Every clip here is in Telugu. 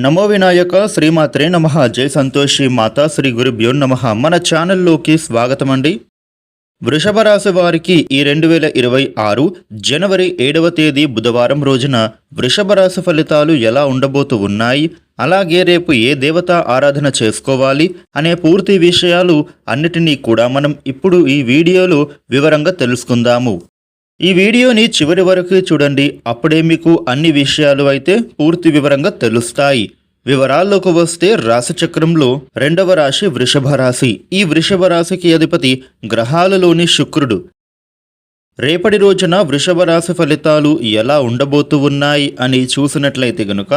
నమో వినాయక శ్రీమాత్రే నమః. జై సంతోషి మాతా శ్రీ గురుభ్యో నమః. మన ఛానల్లోకి స్వాగతం అండి. వృషభ రాశి వారికి ఈ 2026 జనవరి 7వ తేదీ బుధవారం రోజున వృషభ రాశి ఫలితాలు ఎలా ఉండబోతూ ఉన్నాయి, అలాగే రేపు ఏ దేవతా ఆరాధన చేసుకోవాలి అనే పూర్తి విషయాలు అన్నిటినీ కూడా మనం ఇప్పుడు ఈ వీడియోలో వివరంగా తెలుసుకుందాము. ఈ వీడియోని చివరి వరకు చూడండి, అప్పుడే మీకు అన్ని విషయాలు అయితే పూర్తి వివరంగా తెలుస్తాయి. వివరాల్లోకి వస్తే రాశి చక్రంలో రెండవ రాశి వృషభ రాశి. ఈ వృషభ రాశికి అధిపతి గ్రహాలలోని శుక్రుడు. రేపటి రోజున వృషభ రాశి ఫలితాలు ఎలా ఉండబోతూ ఉన్నాయి అని చూసినట్లయితే గనుక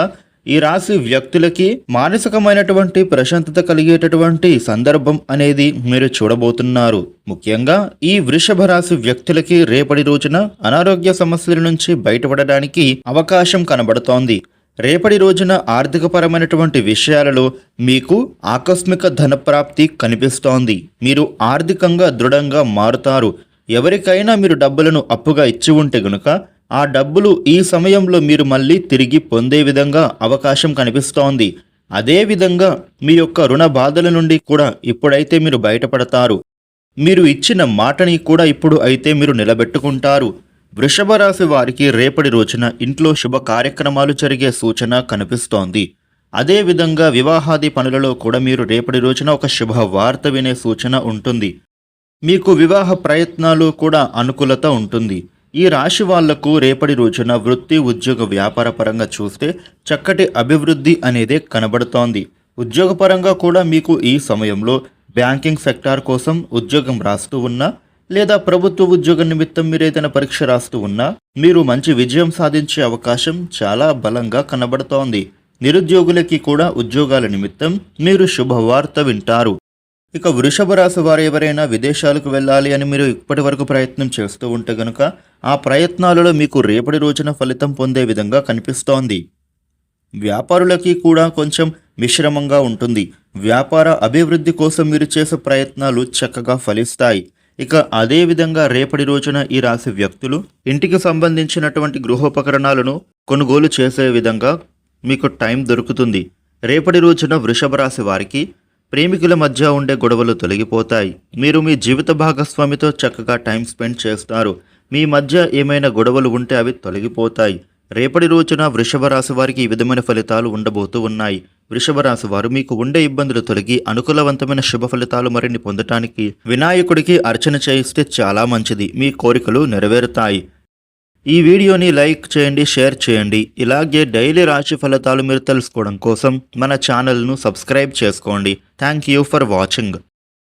ఈ రాశి వ్యక్తులకి మానసికమైనటువంటి ప్రశాంతత కలిగేటటువంటి సందర్భం అనేది మీరు చూడబోతున్నారు. ముఖ్యంగా ఈ వృషభ రాశి వ్యక్తులకి రేపటి రోజున అనారోగ్య సమస్యల నుంచి బయటపడడానికి అవకాశం కనబడుతోంది. రేపటి రోజున ఆర్థికపరమైనటువంటి విషయాలలో మీకు ఆకస్మిక ధనప్రాప్తి కనిపిస్తోంది. మీరు ఆర్థికంగా దృఢంగా మారుతారు. ఎవరికైనా మీరు డబ్బులను అప్పుగా ఇచ్చి ఉంటే గనుక ఆ డబ్బులు ఈ సమయంలో మీరు మళ్ళీ తిరిగి పొందే విధంగా అవకాశం కనిపిస్తోంది. అదేవిధంగా మీ యొక్క రుణ బాధల నుండి కూడా ఇప్పుడైతే మీరు బయటపడతారు. మీరు ఇచ్చిన మాటని కూడా ఇప్పుడు అయితే మీరు నిలబెట్టుకుంటారు. వృషభ రాశి వారికి రేపటి రోజున ఇంట్లో శుభ కార్యక్రమాలు జరిగే సూచన కనిపిస్తోంది. అదేవిధంగా వివాహాది పనులలో కూడా మీరు రేపటి రోజున ఒక శుభ వార్త వినే సూచన ఉంటుంది. మీకు వివాహ ప్రయత్నాలు కూడా అనుకూలత ఉంటుంది. ఈ రాశి వాళ్లకు రేపటి రోజున వృత్తి, ఉద్యోగ, వ్యాపార పరంగా చూస్తే చక్కటి అభివృద్ధి అనేదే కనబడుతోంది. ఉద్యోగపరంగా కూడా మీకు ఈ సమయంలో బ్యాంకింగ్ సెక్టార్ కోసం ఉద్యోగం రాస్తూ ఉన్నా, లేదా ప్రభుత్వ ఉద్యోగ నిమిత్తం మీరు ఏదైనా పరీక్ష రాస్తూ ఉన్నా మీరు మంచి విజయం సాధించే అవకాశం చాలా బలంగా కనబడుతోంది. నిరుద్యోగులకి కూడా ఉద్యోగాల నిమిత్తం మీరు శుభవార్త వింటారు. ఇక వృషభ రాశి వారు ఎవరైనా విదేశాలకు వెళ్ళాలి అని మీరు ఇప్పటి వరకు ప్రయత్నం చేస్తూ ఉంటే గనుక ఆ ప్రయత్నాలలో మీకు రేపటి రోజున ఫలితం పొందే విధంగా కనిపిస్తోంది. వ్యాపారులకి కూడా కొంచెం మిశ్రమంగా ఉంటుంది. వ్యాపార అభివృద్ధి కోసం మీరు చేసే ప్రయత్నాలు చక్కగా ఫలిస్తాయి. ఇక అదేవిధంగా రేపటి రోజున ఈ రాశి వ్యక్తులు ఇంటికి సంబంధించినటువంటి గృహోపకరణాలను కొనుగోలు చేసే విధంగా మీకు టైం దొరుకుతుంది. రేపటి రోజున వృషభ రాశి వారికి ప్రేమికుల మధ్య ఉండే గొడవలు తొలగిపోతాయి. మీరు మీ జీవిత భాగస్వామితో చక్కగా టైం స్పెండ్ చేస్తారు. మీ మధ్య ఏమైనా గొడవలు ఉంటే అవి తొలగిపోతాయి. రేపటి రోజున వృషభ రాశి వారికి ఈ విధమైన ఫలితాలు ఉండబోతూ ఉన్నాయి. వృషభ రాశి వారు మీకు ఉండే ఇబ్బందులు తొలగి అనుకూలవంతమైన శుభ ఫలితాలు మరిన్ని పొందటానికి వినాయకుడికి అర్చన చేయిస్తే చాలా మంచిది. మీ కోరికలు నెరవేరుతాయి. ఈ వీడియోని లైక్ చేయండి, షేర్ చేయండి. ఇలాగే డైలీ రాశి ఫలితాలు మీరు తెలుసుకోవడం కోసం మన ఛానల్ను సబ్స్క్రైబ్ చేసుకోండి. Thank you for watching.